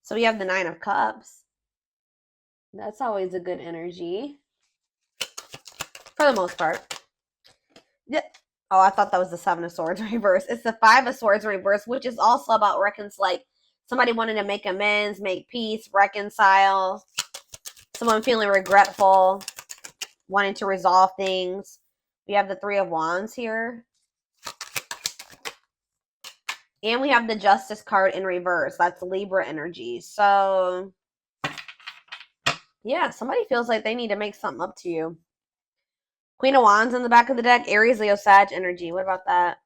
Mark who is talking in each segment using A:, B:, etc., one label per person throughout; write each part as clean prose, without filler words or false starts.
A: So we have the 9 of Cups. That's always a good energy. For the most part. Yeah. Oh, I thought that was the 7 of Swords reverse. It's the 5 of Swords reverse, which is also about like somebody wanting to make amends, make peace, reconcile. Someone feeling regretful, wanting to resolve things. We have the 3 of Wands here. And we have the Justice card in reverse. That's Libra energy. So, yeah, somebody feels like they need to make something up to you. Queen of Wands in the back of the deck. Aries, Leo, Sag energy. What about that?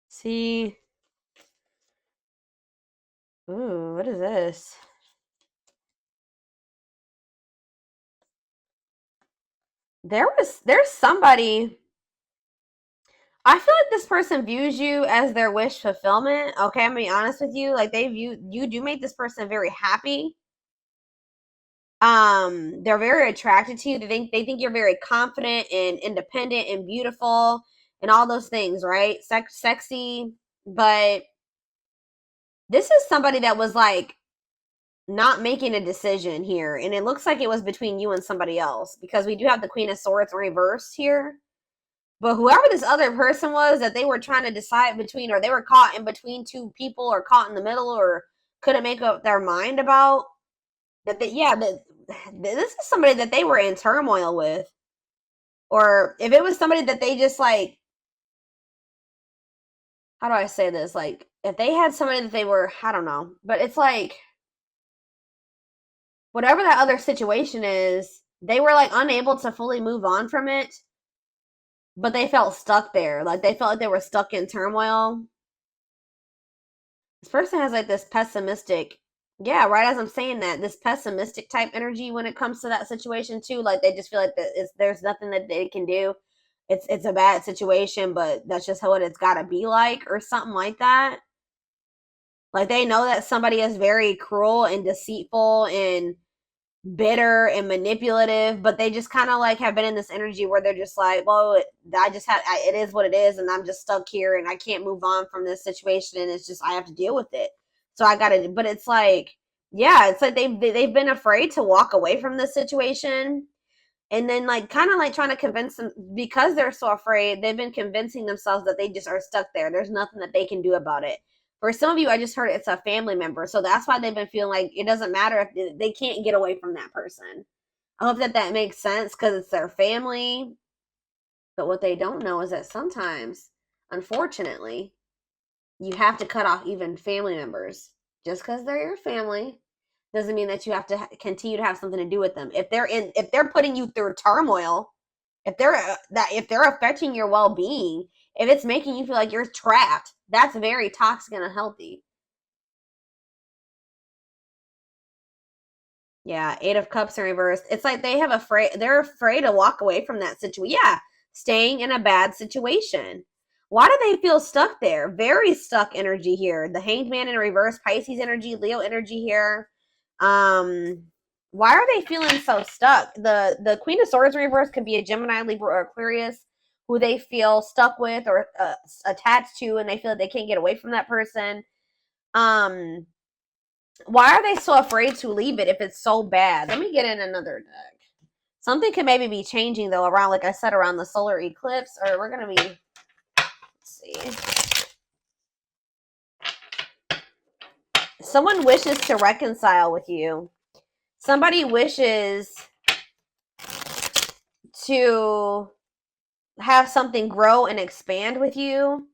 A: See. Ooh, what is this? There's somebody. I feel like this person views you as their wish fulfillment. Okay, I'm gonna be honest with you. Like you do make this person very happy. They're very attracted to you. They think you're very confident and independent and beautiful and all those things, right? Sexy, but this is somebody that was like not making a decision here, and it looks like it was between you and somebody else because we do have the Queen of Swords reversed here. But whoever this other person was that they were trying to decide between, or they were caught in between two people, or caught in the middle, or couldn't make up their mind about, that this is somebody that they were in turmoil with. Or if it was somebody that they just like, how do I say this? Like, if they had somebody that they were, I don't know, but it's like, whatever that other situation is, they were like unable to fully move on from it, but they felt stuck there. Like, they felt like they were stuck in turmoil. This person has like this pessimistic, yeah, right as I'm saying that, this pessimistic type energy when it comes to that situation too. Like, they just feel like there's nothing that they can do. It's a bad situation, but that's just what it's got to be like, or something like that. Like, they know that somebody is very cruel and deceitful and bitter and manipulative, but they just kind of like have been in this energy where they're just like, well, it is what it is, and I'm just stuck here and I can't move on from this situation, and it's just, I have to deal with it. So I gotta, but it's like, yeah, it's like they've been afraid to walk away from this situation, and then like kind of like trying to convince them, because they're so afraid, they've been convincing themselves that they just are stuck there. There's nothing that they can do about it. For some of you, I just heard it's a family member, so that's why they've been feeling like it doesn't matter if they can't get away from that person. I hope that makes sense, because it's their family. But what they don't know is that sometimes, unfortunately, you have to cut off even family members. Just because they're your family doesn't mean that you have to continue to have something to do with them. If they're putting you through turmoil, if they're affecting your well-being, if it's making you feel like you're trapped, that's very toxic and unhealthy. Yeah, 8 of Cups in reverse. It's like they're afraid to walk away from that situation. Yeah, staying in a bad situation. Why do they feel stuck there? Very stuck energy here. The Hanged Man in reverse, Pisces energy, Leo energy here. Why are they feeling so stuck? The Queen of Swords reverse could be a Gemini, Libra, or Aquarius who they feel stuck with or attached to, and they feel like they can't get away from that person. Why are they so afraid to leave it if it's so bad? Let me get in another deck. Something could maybe be changing though around, like I said, around the solar eclipse, or we're gonna be, let's see. Someone wishes to reconcile with you. Somebody wishes to have something grow and expand with you.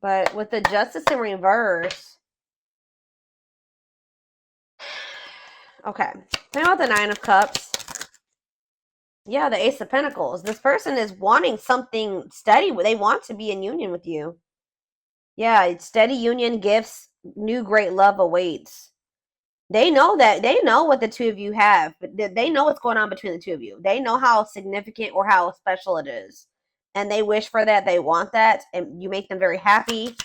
A: But with the Justice in reverse, okay, think about the 9 of Cups. Yeah, the Ace of Pentacles. This person is wanting something steady. They want to be in union with you. Yeah, it's steady union, gifts, new great love awaits. They know what the two of you have, but they know what's going on between the two of you. They know how significant or how special it is. And they wish for that. They want that. And you make them very happy.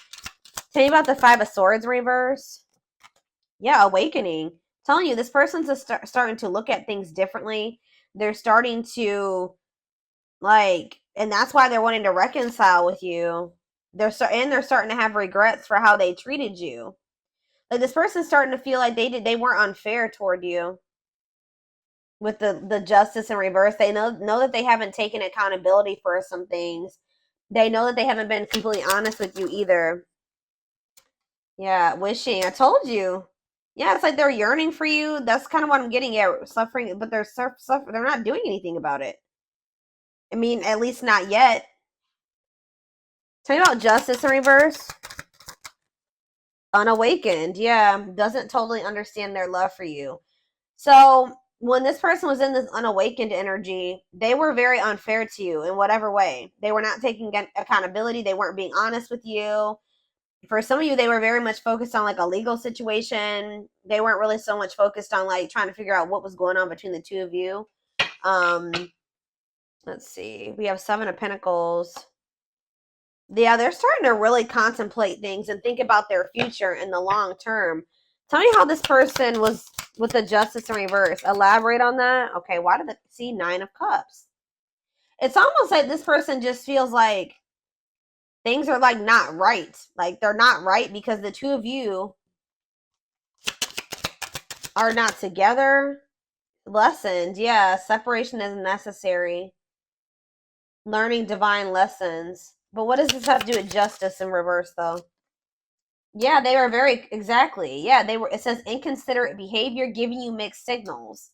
A: Tell me about the 5 of Swords reverse. Yeah, awakening. Telling you, this person's starting to look at things differently. They're starting to, like, and that's why they're wanting to reconcile with you. They're starting to have regrets for how they treated you. Like, this person's starting to feel like they weren't unfair toward you with the justice in reverse. They know that they haven't taken accountability for some things. They know that they haven't been completely honest with you either. Yeah, wishing. I told you. Yeah, it's like they're yearning for you. That's kind of what I'm getting at. Suffering, but they're not doing anything about it. I mean, at least not yet. Tell me about justice in reverse. Unawakened. Yeah, doesn't totally understand their love for you. So when this person was in this unawakened energy, they were very unfair to you in whatever way. They were not taking accountability. They weren't being honest with you. For some of you, they were very much focused on like a legal situation. They weren't really so much focused on like trying to figure out what was going on between the two of you. Um, let's see. We have Seven of Pentacles. Yeah, they're starting to really contemplate things and think about their future in the long term. Tell me how this person was with the Justice in reverse. Elaborate on that. Okay, why did it see Nine of Cups? It's almost like this person just feels like things are like not right. Like they're not right because the two of you are not together. Lessons, yeah. Separation is necessary. Learning divine lessons. But what does this have to do with justice in reverse, though? Yeah, they were very, exactly. Yeah, they were, it says inconsiderate behavior, giving you mixed signals.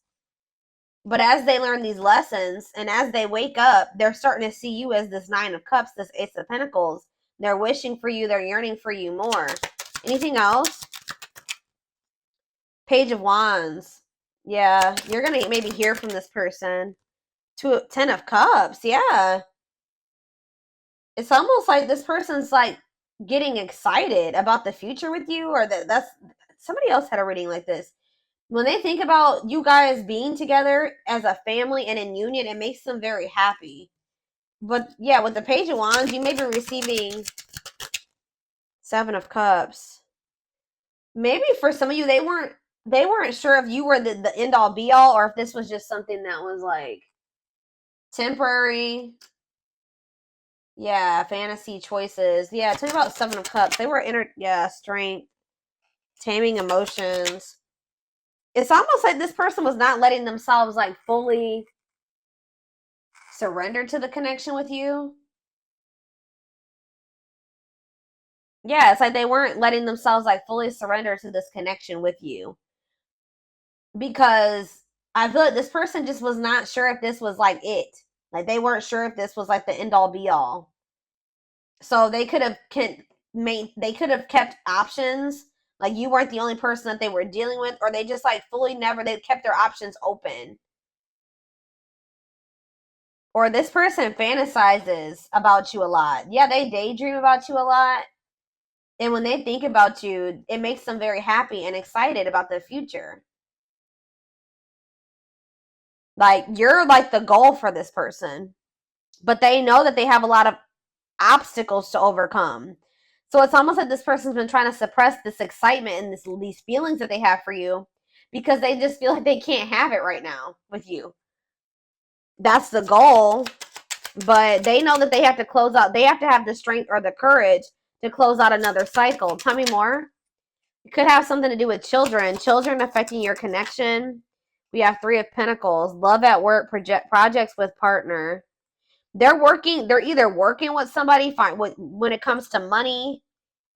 A: But as they learn these lessons and as they wake up, they're starting to see you as this Nine of Cups, this Ace of Pentacles. They're wishing for you, they're yearning for you more. Anything else? Page of Wands. Yeah, you're going to maybe hear from this person. Ten of Cups, yeah. It's almost like this person's like getting excited about the future with you, or that's somebody else had a reading like this. When they think about you guys being together as a family and in union, it makes them very happy. But yeah, with the Page of Wands, you may be receiving Seven of Cups. Maybe for some of you, they weren't sure if you were the end all be all, or if this was just something that was like temporary. Yeah, fantasy choices. Yeah, tell me about Seven of Cups. They were strength, taming emotions. It's almost like this person was not letting themselves like fully surrender to the connection with you. Yeah, it's like they weren't letting themselves like fully surrender to this connection with you. Because I feel like this person just was not sure if this was like it. Like they weren't sure if this was like the end all be all. So they could have kept options. Like you weren't the only person that they were dealing with, or they just like fully never they kept their options open. Or this person fantasizes about you a lot. Yeah, they daydream about you a lot. And when they think about you, it makes them very happy and excited about the future. Like you're like the goal for this person. But they know that they have a lot of obstacles to overcome. So it's almost like this person's been trying to suppress this excitement and these feelings that they have for you because they just feel like they can't have it right now with you. That's the goal, but they know that they have to close out. They have to have the strength or the courage to close out another cycle. Tell me more. It could have something to do with children affecting your connection. We have Three of Pentacles, love at work, projects with partner. They're either working with somebody when it comes to money,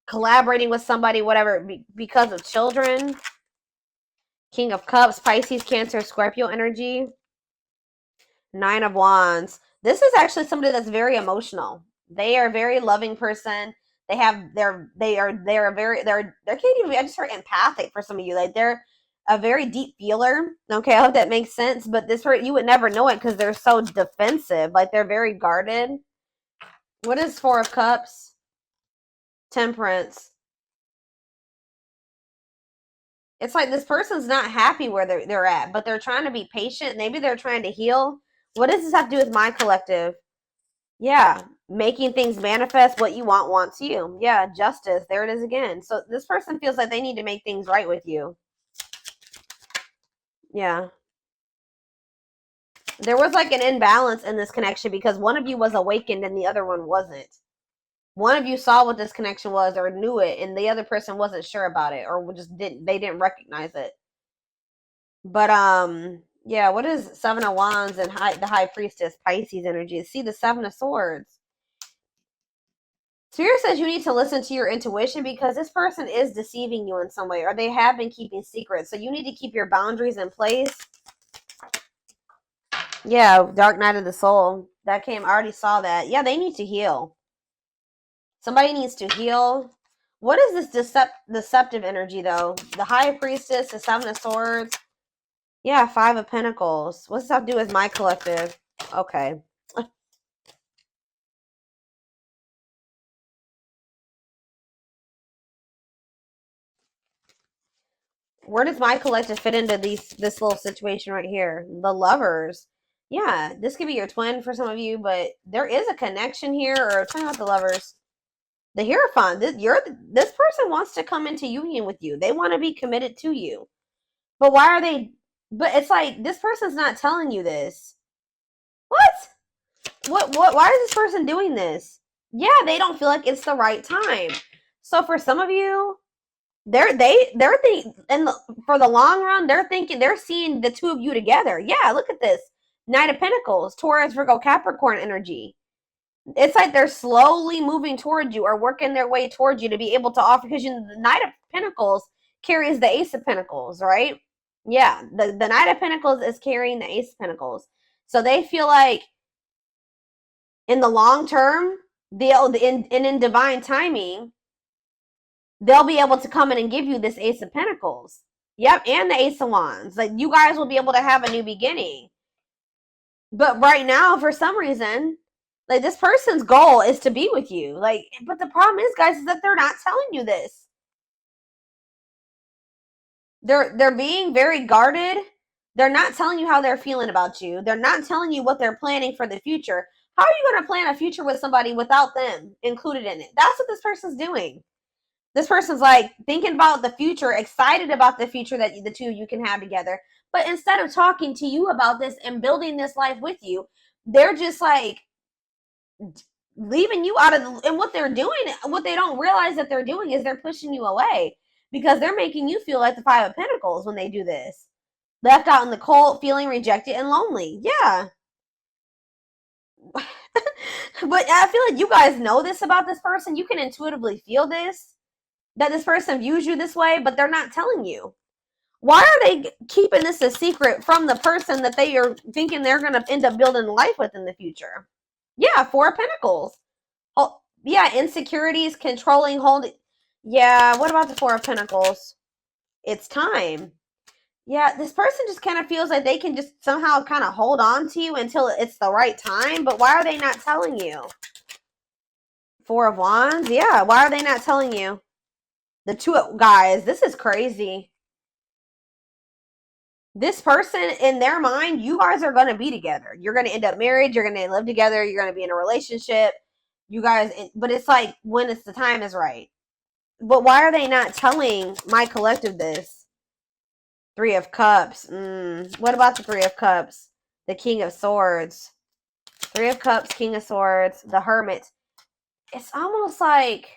A: collaborating with somebody, whatever, because of children. King of Cups, Pisces, Cancer, Scorpio energy. Nine of Wands. This is actually somebody that's very emotional. They are a very loving person. They're can't even, I just heard empathic for some of you. Like they're a very deep feeler. Okay, I hope that makes sense. But this hurt, you would never know it because they're so defensive. Like they're very guarded. What is Four of Cups? Temperance. It's like this person's not happy where they're at, but they're trying to be patient. Maybe they're trying to heal. What does this have to do with my collective? Yeah, making things manifest. What you wants you. Yeah, justice. There it is again. So this person feels like they need to make things right with you. Yeah. There was like an imbalance in this connection because one of you was awakened and the other one wasn't. One of you saw what this connection was or knew it, and the other person wasn't sure about it or just didn't recognize it. But yeah, what is Seven of Wands and the High Priestess Pisces energy? See the Seven of Swords. Spirit says you need to listen to your intuition because this person is deceiving you in some way, or they have been keeping secrets. So you need to keep your boundaries in place. Yeah, Dark Night of the Soul. That came, I already saw that. Yeah, they need to heal. Somebody needs to heal. What is this deceptive energy, though? The High Priestess, the Seven of Swords. Yeah, Five of Pentacles. What's this have to do with my collective? Okay. Where does my collective fit into this little situation right here? The Lovers. Yeah, this could be your twin for some of you, but there is a connection here. Or talking about the Lovers. The Hierophant. This person wants to come into union with you. They want to be committed to you. But why are they? But it's like this person's not telling you this. What? What? Why is this person doing this? Yeah, they don't feel like it's the right time. So for some of you, they're thinking, and for the long run, they're seeing the two of you together. Yeah, look at this Knight of Pentacles, Taurus, Virgo, Capricorn energy. It's like they're slowly moving towards you or working their way towards you to be able to offer, because the Knight of Pentacles carries the Ace of Pentacles, right? Yeah, the Knight of Pentacles is carrying the Ace of Pentacles. So they feel like in the long term, in divine timing, they'll be able to come in and give you this Ace of Pentacles. Yep, and the Ace of Wands. Like, you guys will be able to have a new beginning. But right now, for some reason, like, this person's goal is to be with you. Like, but the problem is, guys, is that they're not telling you this. They're being very guarded. They're not telling you how they're feeling about you. They're not telling you what they're planning for the future. How are you going to plan a future with somebody without them included in it? That's what this person's doing. This person's like thinking about the future, excited about the future that the two of you can have together. But instead of talking to you about this and building this life with you, they're just like leaving you out of and what they're doing, what they don't realize that they're doing is they're pushing you away because they're making you feel like the Five of Pentacles when they do this. Left out in the cold, feeling rejected and lonely. Yeah. But I feel like you guys know this about this person. You can intuitively feel this, that this person views you this way, but they're not telling you. Why are they keeping this a secret from the person that they are thinking they're going to end up building a life with in the future? Yeah, Four of Pentacles. Oh, yeah, insecurities, controlling, holding. Yeah, what about the Four of Pentacles? It's time. Yeah, this person just kind of feels like they can just somehow kind of hold on to you until it's the right time, but why are they not telling you? Four of Wands? Yeah, why are they not telling you? The two guys, this is crazy. This person, in their mind, you guys are going to be together. You're going to end up married. You're going to live together. You're going to be in a relationship. You guys, but it's like when it's the time is right. But why are they not telling my collective this? Three of Cups. What about the Three of Cups? The King of Swords. Three of Cups, King of Swords, the Hermit. It's almost like...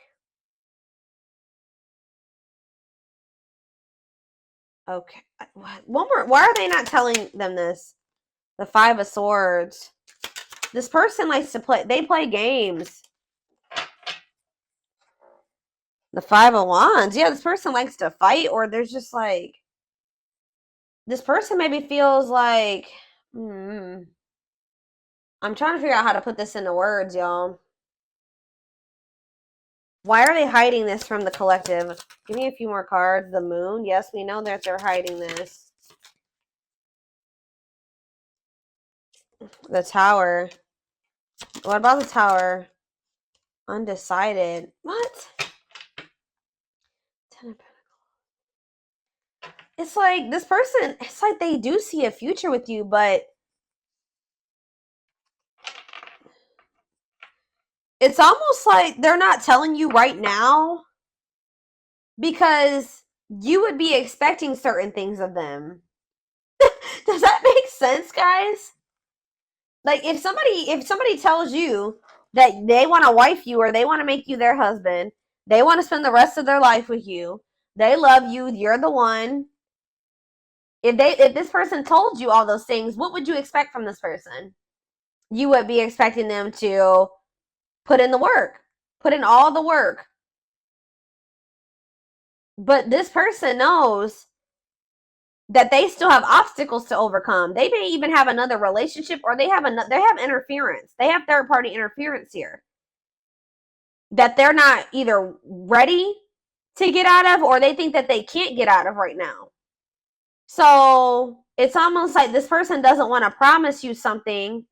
A: Okay. One more. Why are they not telling them this? The Five of Swords. This person likes to play. They play games. The Five of Wands. Yeah, this person likes to fight, or there's just like... This person maybe feels like... I'm trying to figure out how to put this into words, y'all. Why are they hiding this from the collective? Give me a few more cards. The Moon. Yes, we know that they're hiding this. The Tower. What about the Tower? Undecided. What? Ten of Pentacles. It's like this person, it's like they do see a future with you, but it's almost like they're not telling you right now because you would be expecting certain things of them. Does that make sense, guys? Like if somebody tells you that they want to wife you or they want to make you their husband, they want to spend the rest of their life with you, they love you, you're the one. If this person told you all those things, what would you expect from this person? You would be expecting them to put in the work, put in all the work. But this person knows that they still have obstacles to overcome. They may even have another relationship, or they have interference. They have third party interference here that they're not either ready to get out of, or they think that they can't get out of right now. So it's almost like this person doesn't want to promise you something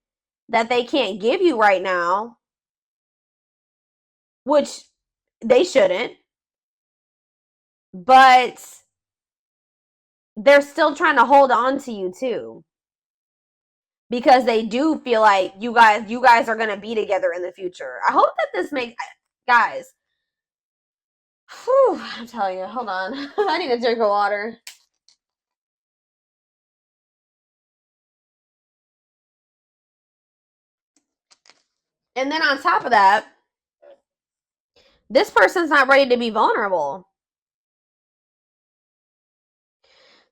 A: that they can't give you right now, which they shouldn't, but they're still trying to hold on to you too, because they do feel like you guys are going to be together in the future. I hope that this makes, guys, whew, I'm telling you, hold on. I need a drink of water. And then on top of that, this person's not ready to be vulnerable.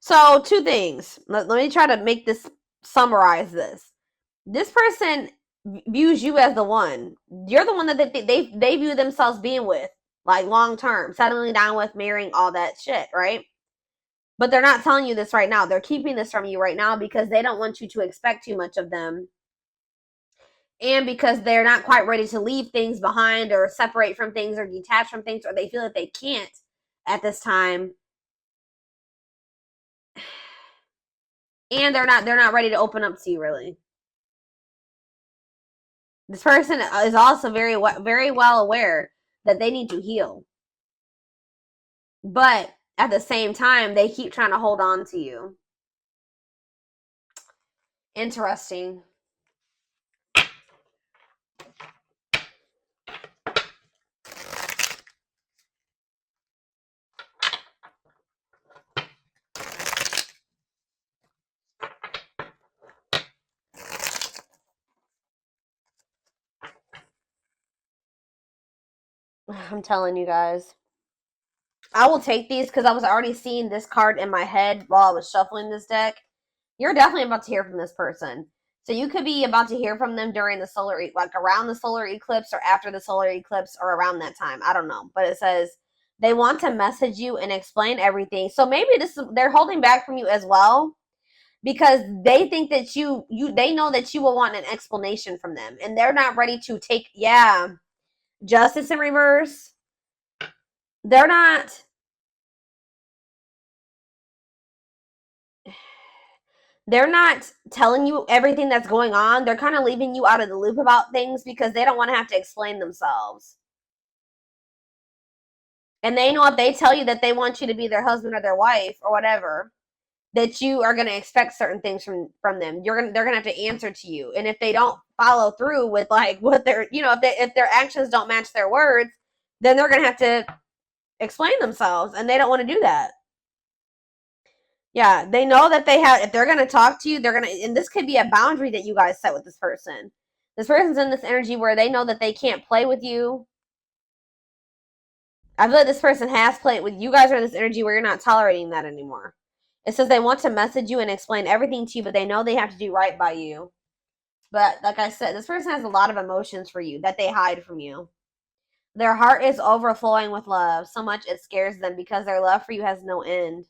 A: So two things. Let me try to make this, summarize this. This person views you as the one. You're the one that they view themselves being with, like long term, settling down with, marrying, all that shit, right? But they're not telling you this right now. They're keeping this from you right now because they don't want you to expect too much of them. And because they're not quite ready to leave things behind or separate from things or detach from things, or they feel that they can't at this time. And they're not ready to open up to you, really. This person is also very well aware that they need to heal. But at the same time, they keep trying to hold on to you. Interesting. I'm telling you guys. I will take these because I was already seeing this card in my head while I was shuffling this deck. You're definitely about to hear from this person. So you could be about to hear from them during the solar, like around the solar eclipse or after the solar eclipse or around that time. I don't know. But it says they want to message you and explain everything. So maybe they're holding back from you as well, because they think that they know that you will want an explanation from them, and they're not ready to take, justice in reverse. They're not telling you everything that's going on. They're kind of leaving you out of the loop about things because they don't want to have to explain themselves. And they know if they tell you that they want you to be their husband or their wife or whatever, that you are going to expect certain things from them. They're going to have to answer to you. And if they don't follow through with like what they're, if their actions don't match their words, then they're going to have to explain themselves, and they don't want to do that. Yeah, they know that if they're going to talk to you, they're going to, and this could be a boundary that you guys set with this person. This person's in this energy where they know that they can't play with you. I feel like this person has played with you guys, are in this energy where you're not tolerating that anymore. It says they want to message you and explain everything to you, but they know they have to do right by you. But like I said, this person has a lot of emotions for you that they hide from you. Their heart is overflowing with love, so much it scares them because their love for you has no end.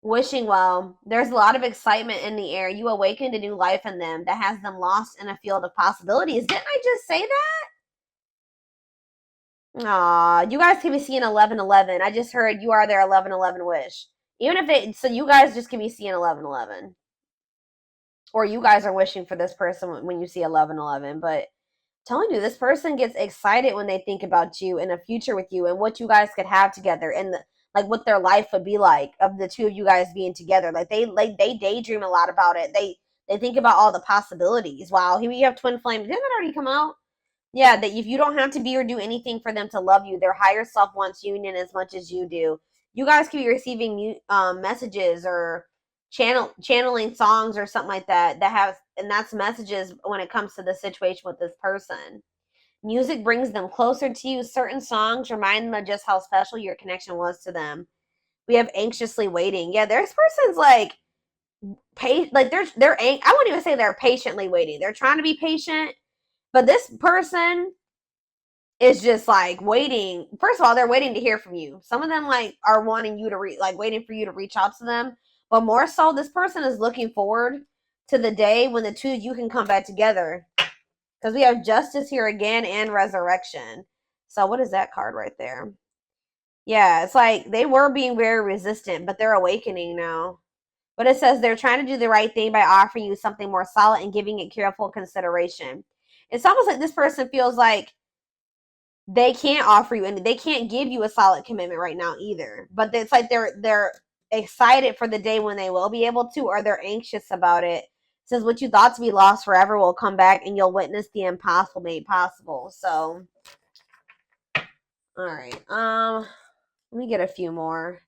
A: Wishing well. There's a lot of excitement in the air. You awakened a new life in them that has them lost in a field of possibilities. Didn't I just say that? Aw, you guys can be seeing 1111. I just heard you are their 1111 wish. Even if so you guys just can be seeing 1111. Or you guys are wishing for this person when you see 1111. But telling you, this person gets excited when they think about you and a future with you and what you guys could have together, and like what their life would be like of the two of you guys being together. Like they daydream a lot about it. They think about all the possibilities. Wow, here we have twin flame. Didn't that already come out? Yeah, that if you don't have to be or do anything for them to love you, their higher self wants union as much as you do. You guys could be receiving messages or channeling songs or something like that and that's messages when it comes to the situation with this person. Music brings them closer to you. Certain songs remind them of just how special your connection was to them. We have anxiously waiting. Yeah, there's persons like like I wouldn't even say they're patiently waiting. They're trying to be patient, but this person is just like waiting. First of all, they're waiting to hear from you. Some of them like are wanting you to like waiting for you to reach out to them, but more so, this person is looking forward to the day when the two of you can come back together. Because we have justice here again and resurrection. So what is that card right there? Yeah, it's like they were being very resistant, but they're awakening now. But it says they're trying to do the right thing by offering you something more solid and giving it careful consideration. It's almost like this person feels like they can't offer you and they can't give you a solid commitment right now either. But it's like they're excited for the day when they will be able to, or they're anxious about it. It says what you thought to be lost forever will come back and you'll witness the impossible made possible. So all right. Let me get a few more.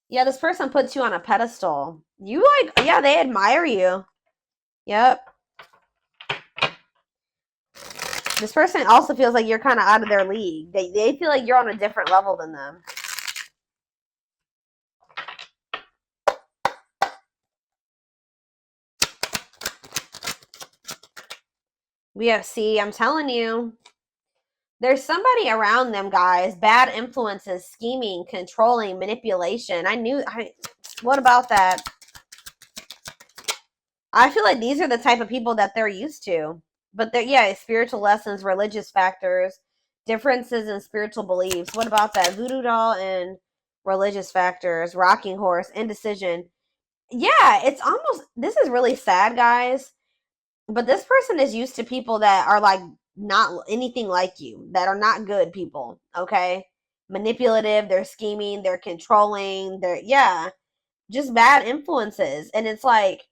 A: Yeah, this person puts you on a pedestal. You like, yeah, they admire you. Yep. This person also feels like you're kind of out of their league. They feel like you're on a different level than them. We have, see, I'm telling you. There's somebody around them, guys. Bad influences, scheming, controlling, manipulation. What about that? I feel like these are the type of people that they're used to. But yeah, spiritual lessons, religious factors, differences in spiritual beliefs. What about that? Voodoo doll and religious factors, rocking horse, indecision. Yeah, it's almost, this is really sad, guys. But this person is used to people that are like not anything like you, that are not good people, okay? Manipulative, they're scheming, they're controlling, they're, yeah, just bad influences. And it's like,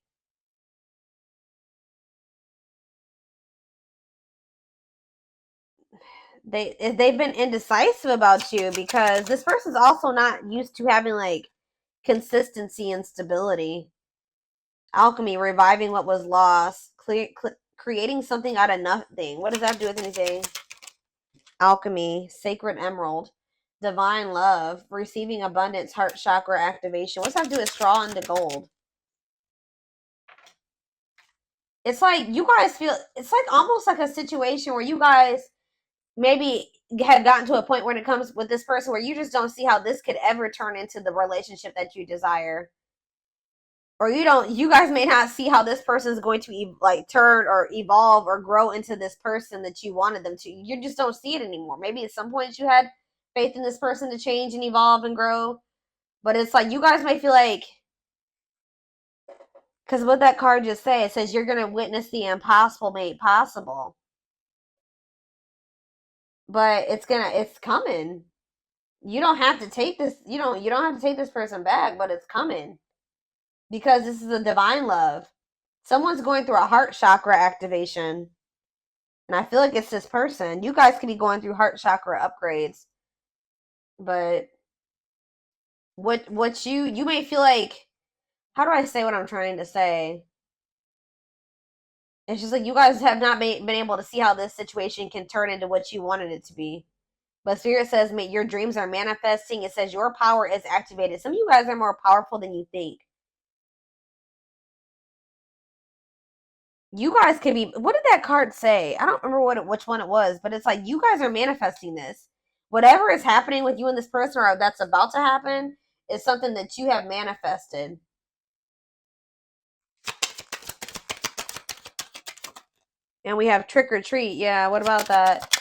A: they've been indecisive about you because this person's also not used to having like consistency and stability. Alchemy, reviving what was lost, creating something out of nothing. What does that have to do with anything? Alchemy, sacred emerald, divine love, receiving abundance, heart chakra activation. What's that have to do with straw into gold? It's like you guys feel, it's like almost like a situation where you guys maybe have gotten to a point when it comes with this person where you just don't see how this could ever turn into the relationship that you desire. Or you guys may not see how this person is going to like turn or evolve or grow into this person that you wanted them to. You just don't see it anymore. Maybe at some point you had faith in this person to change and evolve and grow, but it's like you guys might feel like, because what that card just say, it says you're gonna witness the impossible made possible, but it's coming. You don't have to take this. You don't have to take this person back, but it's coming because this is a divine love. Someone's going through a heart chakra activation. And I feel like it's this person. You guys could be going through heart chakra upgrades. But what you may feel like, how do I say what I'm trying to say? It's just like you guys have not been able to see how this situation can turn into what you wanted it to be. But Spirit says your dreams are manifesting. It says your power is activated. Some of you guys are more powerful than you think. You guys could be, what did that card say? I don't remember which one it was, but it's like you guys are manifesting this. Whatever is happening with you and this person or that's about to happen is something that you have manifested. And we have trick or treat. Yeah, what about that?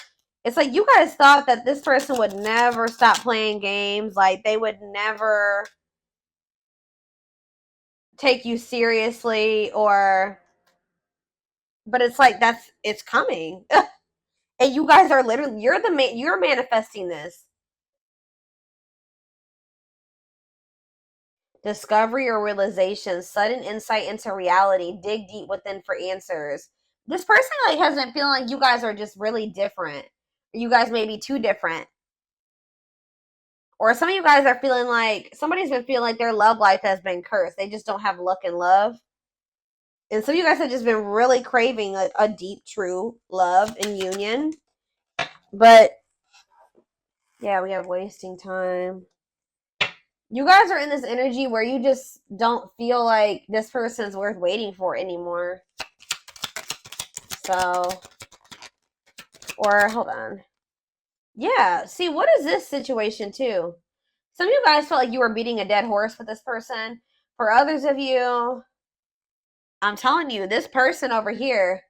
A: It's like you guys thought that this person would never stop playing games. Like they would never take you seriously but it's like it's coming. And you guys are literally, you're manifesting this. Discovery or realization, sudden insight into reality, dig deep within for answers. This person like has been feeling like you guys are just really different. You guys may be too different. Or some of you guys are feeling like somebody's been feeling like their love life has been cursed. They just don't have luck in love. And some of you guys have just been really craving a deep, true love and union. But yeah, we have wasting time. You guys are in this energy where you just don't feel like this person's worth waiting for anymore. So, or hold on. Yeah, see, what is this situation too? Some of you guys felt like you were beating a dead horse with this person. For others of you, I'm telling you, this person over here,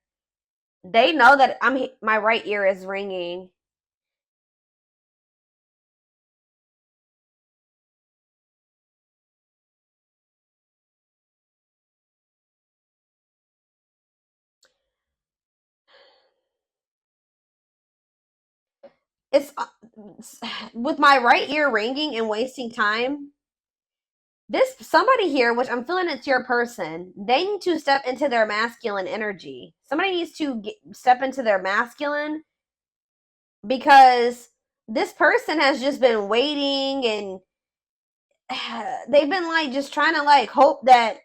A: they know that my right ear is ringing. It's with my right ear ringing and wasting time. This somebody here, which I'm feeling it's your person, they need to step into their masculine energy. Somebody needs to step into their masculine, because this person has just been waiting, and they've been like just trying to like hope that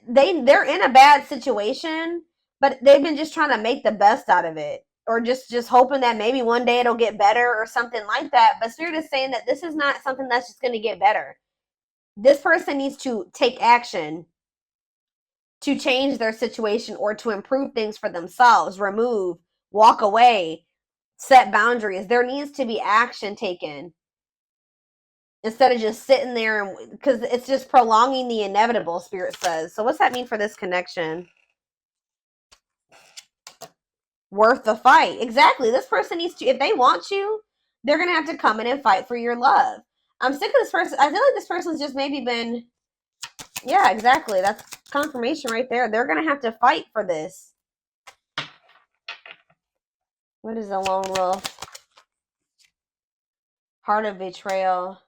A: they're in a bad situation, but they've been just trying to make the best out of it, or just hoping that maybe one day it'll get better or something like that. But Spirit is saying that this is not something that's just going to get better. This person needs to take action to change their situation or to improve things for themselves, remove, walk away, set boundaries. There needs to be action taken instead of just sitting there, and because it's just prolonging the inevitable, Spirit says. So what's that mean for this connection? Worth the fight. Exactly. This person needs to, if they want you, they're going to have to come in and fight for your love. I'm sick of this person. I feel like this person's just maybe been, yeah, exactly. That's confirmation right there. They're going to have to fight for this. What is a lone wolf? Heart of betrayal.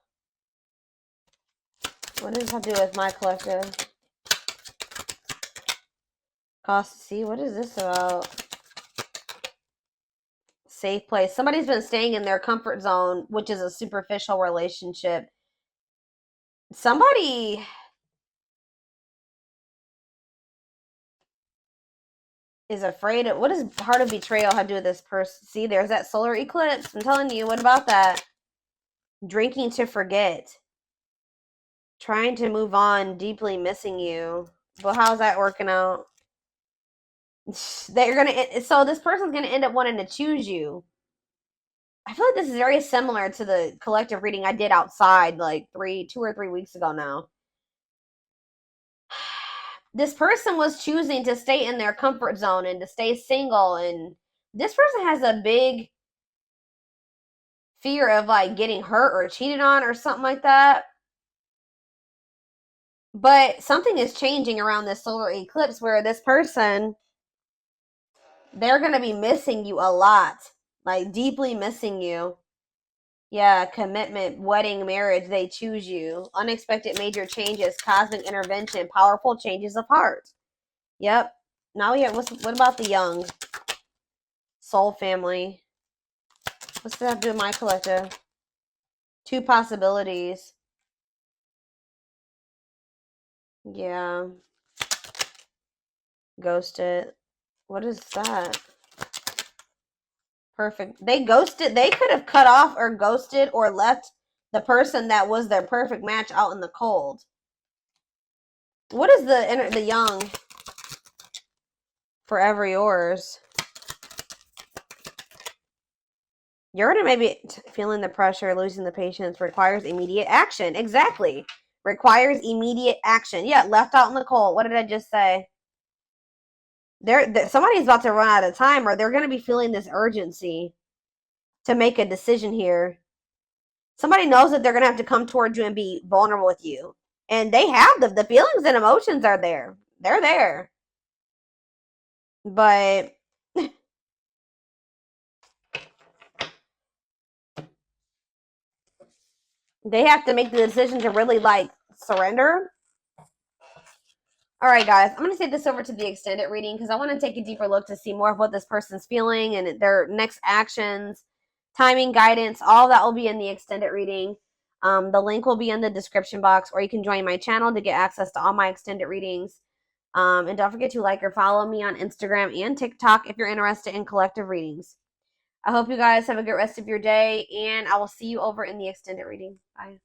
A: What does that do with my collective? Cost. See, what is this about? Safe place. Somebody's been staying in their comfort zone, which is a superficial relationship. Somebody is afraid of, what does heart of betrayal have to do with this person? See, there's that solar eclipse. I'm telling you, what about that? Drinking to forget. Trying to move on, deeply missing you. But how's that working out? They're gonna, so this person's gonna end up wanting to choose you. I feel like this is very similar to the collective reading I did outside like 2 or 3 weeks ago now. This person was choosing to stay in their comfort zone and to stay single, and this person has a big fear of like getting hurt or cheated on or something like that. But something is changing around this solar eclipse where this person, they're going to be missing you a lot, like deeply missing you. Yeah, commitment, wedding, marriage, they choose you. Unexpected major changes, cosmic intervention, powerful changes of heart. Yep. Now we have, what about the young? Soul family. What's that have to do with my collective? 2 possibilities. Yeah. Ghosted. What is that? Perfect. They ghosted. They could have cut off or ghosted or left the person that was their perfect match out in the cold. What is the young? Forever yours. You're gonna maybe feeling the pressure, losing the patience, requires immediate action. Exactly. Requires immediate action. Yeah, left out in the cold. What did I just say? Somebody's about to run out of time, or they're gonna be feeling this urgency to make a decision here. Somebody knows that they're gonna have to come towards you and be vulnerable with you, and they have the feelings and emotions are there. They're there, but they have to make the decision to really like surrender. All right, guys, I'm going to take this over to the extended reading because I want to take a deeper look to see more of what this person's feeling and their next actions, timing, guidance, all that will be in the extended reading. The link will be in the description box, or you can join my channel to get access to all my extended readings. And don't forget to like or follow me on Instagram and TikTok if you're interested in collective readings. I hope you guys have a good rest of your day, and I will see you over in the extended reading. Bye.